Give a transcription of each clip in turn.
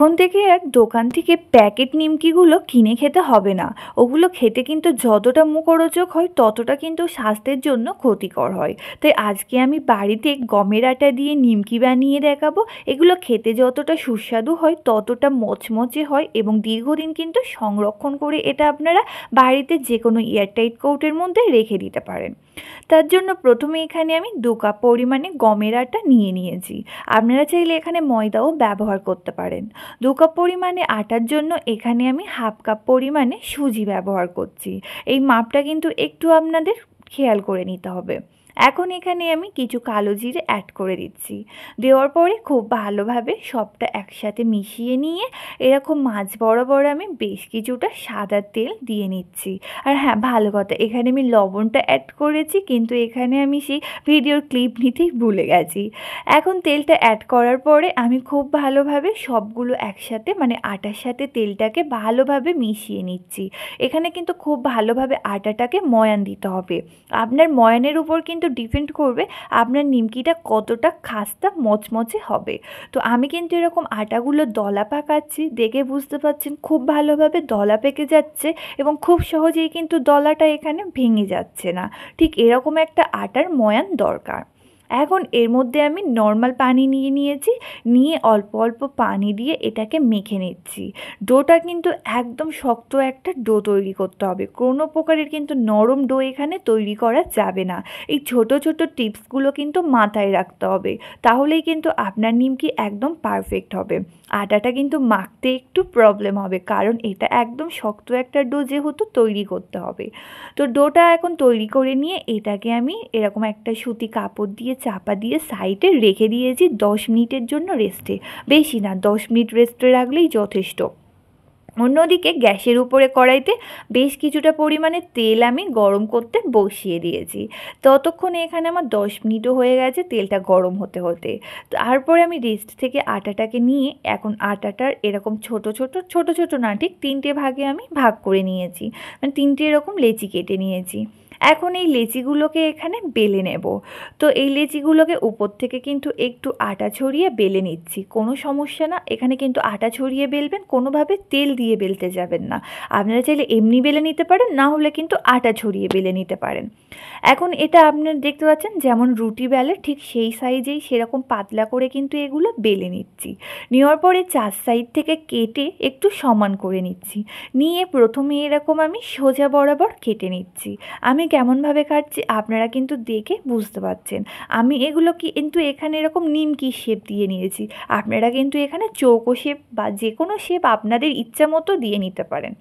এখন থেকে এক দোকান থেকে প্যাকেট নিমকিগুলো কিনে খেতে হবে না। ওগুলো খেতে কিন্তু যতটা মুখরোচক হয় ততটা কিন্তু স্বাস্থ্যের জন্য ক্ষতিকর হয়। তাই আজকে আমি বাড়িতে গমের আটা দিয়ে নিমকি বানিয়ে দেখাবো। এগুলো খেতে যতটা সুস্বাদু হয় ততটা মচমচে হয় এবং দীর্ঘদিন কিন্তু সংরক্ষণ করে এটা আপনারা বাড়িতে যে কোনো এয়ারটাইট কৌটোর মধ্যে রেখে দিতে পারেন। তার জন্য প্রথমে এখানে আমি 2 কাপ পরিমাণে গমের আটা নিয়ে নিয়েছি। আপনারা চাইলে এখানে ময়দাও ব্যবহার করতে পারেন। 2 কাপ পরিমাণে আটার জন্য এখানে আমি হাফ কাপ পরিমাণে সুজি ব্যবহার করছি। এই মাপটা কিন্তু একটু আপনাদের খেয়াল করে নিতে হবে। এখন এখানে আমি কিছু কালো জিরে অ্যাড করে দিচ্ছি। দেওয়ার পরে খুব ভালোভাবে সবটা একসাথে মিশিয়ে নিয়ে এরকম মাঝ বরাবর আমি বেশ কিছুটা সাদা তেল দিয়ে নিচ্ছি। আর হ্যাঁ, ভালো কথা, এখানে আমি লবণটা অ্যাড করেছি, কিন্তু এখানে আমি সেই ভিডিওর ক্লিপ নিতেই ভুলে গেছি। এখন তেলটা অ্যাড করার পরে আমি খুব ভালোভাবে সবগুলো একসাথে মানে আটার সাথে তেলটাকে ভালোভাবে মিশিয়ে নিচ্ছি। এখানে কিন্তু খুব ভালোভাবে আটাটাকে ময়ান দিতে হবে। আপনার ময়ানের উপর কিন্তু ডিপেন্ড করবে আপনার নিমকিটা কতটা খাস্তা মচমচে হবে। তো আমি কিন্তু এরকম আটাগুলো দলা পাকাচ্ছি, দেখে বুঝতে পারছেন খুব ভালোভাবে দলা পেকে যাচ্ছে এবং খুব সহজেই কিন্তু দলাটা এখানে ভেঙে যাচ্ছে না। ঠিক এরকম একটা আটার ময়ান দরকার। এখন এর মধ্যে আমি নর্মাল পানি নিয়েছি, নিয়ে অল্প অল্প পানি দিয়ে এটাকে মেখে নিচ্ছি। ডোটা কিন্তু একদম শক্ত একটা ডো তৈরি করতে হবে, কোনো প্রকারের কিন্তু নরম ডো এখানে তৈরি করা যাবে না। এই ছোট ছোট টিপসগুলো কিন্তু মাথায় রাখতে হবে, তাহলেই কিন্তু আপনার নিমকি একদম পারফেক্ট হবে। আটাটা কিন্তু মাখতে একটু প্রবলেম হবে, কারণ এটা একদম শক্ত একটা ডো যেহেতু তৈরি করতে হবে। তো ডোটা এখন তৈরি করে নিয়ে এটাকে আমি এরকম একটা সুতি কাপড় দিয়ে চাপা দিয়ে সাইডে রেখে দিয়েছি 10 মিনিটের জন্য রেস্টে। বেশি না, 10 মিনিট রেস্টে রাখলেই যথেষ্ট। অন্যদিকে গ্যাসের উপরে কড়াইতে বেশ কিছুটা পরিমাণে তেল আমি গরম করতে বসিয়ে দিয়েছি। ততক্ষণে এখানে আমার 10 মিনিটও হয়ে গেছে তেলটা গরম হতে হতে। তারপরে আমি রেস্ট থেকে আটাটাকে নিয়ে এখন আটাটার এরকম ছোট ছোট ছোট ছোট না, ঠিক 3টে ভাগে আমি ভাগ করে নিয়েছি, মানে 3টে এরকম লেচি কেটে নিয়েছি। এখন এই লেচিগুলোকে এখানে বেলে নেব। তো এই লেচিগুলোকে উপর থেকে কিন্তু একটু আটা ছড়িয়ে বেলে নিচ্ছি, কোনো সমস্যা না। এখানে কিন্তু আটা ছড়িয়ে বেলবেন, কোনোভাবে তেল দিয়ে বেলতে যাবেন না। আপনারা চাইলে এমনি বেলে নিতে পারেন, না হলে কিন্তু আটা ছড়িয়ে বেলে নিতে পারেন। এখন এটা আপনারা দেখতে পাচ্ছেন যেমন রুটি বেলে ঠিক সেই সাইজেই সেরকম পাতলা করে কিন্তু এগুলো বেলে নিচ্ছি। নেওয়ার পরে 4 সাইড থেকে কেটে একটু সমান করে নিচ্ছি। নিয়ে প্রথমে এরকম আমি সোজা বরাবর কেটে নিচ্ছি। আমি কেমনভাবে কাটছি আপনারা কিন্তু দেখে বুঝতে পারছেন। আমি এগুলো কিন্তু এখানে এরকম নিমকি শেপ দিয়ে নিয়েছি। আপনারা কিন্তু এখানে চৌকো শেপ বা যে কোনো শেপ আপনাদের ইচ্ছা মতো দিয়ে নিতে পারেন।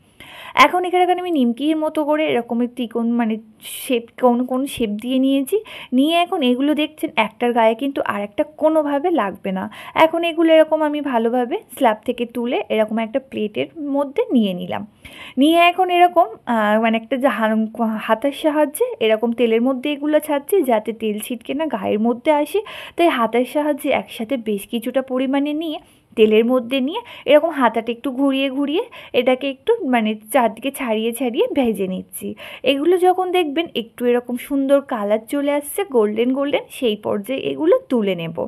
এখন এখানে আমি নিমকির মতো করে এরকম ত্রিকোণ মানে শেপ কোন শেপ দিয়ে নিয়েছি। নিয়ে এখন এগুলো দেখছেন একটার গায়ে কিন্তু আর একটা কোনোভাবে লাগবে না। এখন এগুলো এরকম আমি ভালোভাবে স্ল্যাব থেকে তুলে এরকম একটা প্লেটের মধ্যে নিয়ে নিলাম। নিয়ে এখন এরকম মানে একটা হাতার সাহায্যে এরকম তেলের মধ্যে এগুলো ছাড়ছি, যাতে তেল ছিটকে না গায়ের মধ্যে আসে। তাই হাতার সাহায্যে একসাথে বেশ কিছুটা পরিমাণে নিয়ে তেলের মধ্যে নিয়ে এরকম হাতাটা একটু ঘুরিয়ে ঘুরিয়ে এটাকে একটু মানে চারদিকে ছাড়িয়ে ছাড়িয়ে ভেজে নিচ্ছি। এগুলো যখন দেখবেন একটু এরকম সুন্দর কালার চলে আসছে গোল্ডেন গোল্ডেন, সেই পর্যায়ে এগুলো তুলে নেব।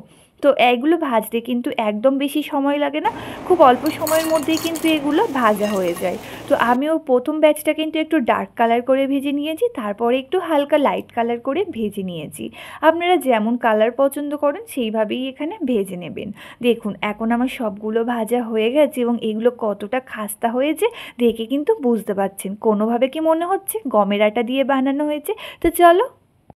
তো এগুলো ভাজতে কিন্তু একদম বেশি সময় লাগে না, খুব অল্প সময়ের মধ্যেই কিন্তু এগুলো ভাজা হয়ে যায়। তো আমিও প্রথম ব্যাচটা কিন্তু একটু ডার্ক কালার করে ভেজে নিয়েছি, তারপরে একটু হালকা লাইট কালার করে ভেজে নিয়েছি। আপনারা যেমন কালার পছন্দ করেন সেইভাবেই এখানে ভেজে নেবেন। দেখুন এখন আমার সবগুলো ভাজা হয়ে গেছে এবং এগুলো কতটা খাস্তা হয়েছে দেখে কিন্তু বুঝতে পারছেন। কোনোভাবে কি মনে হচ্ছে গমের আটা দিয়ে বানানো হয়েছে? তো চলো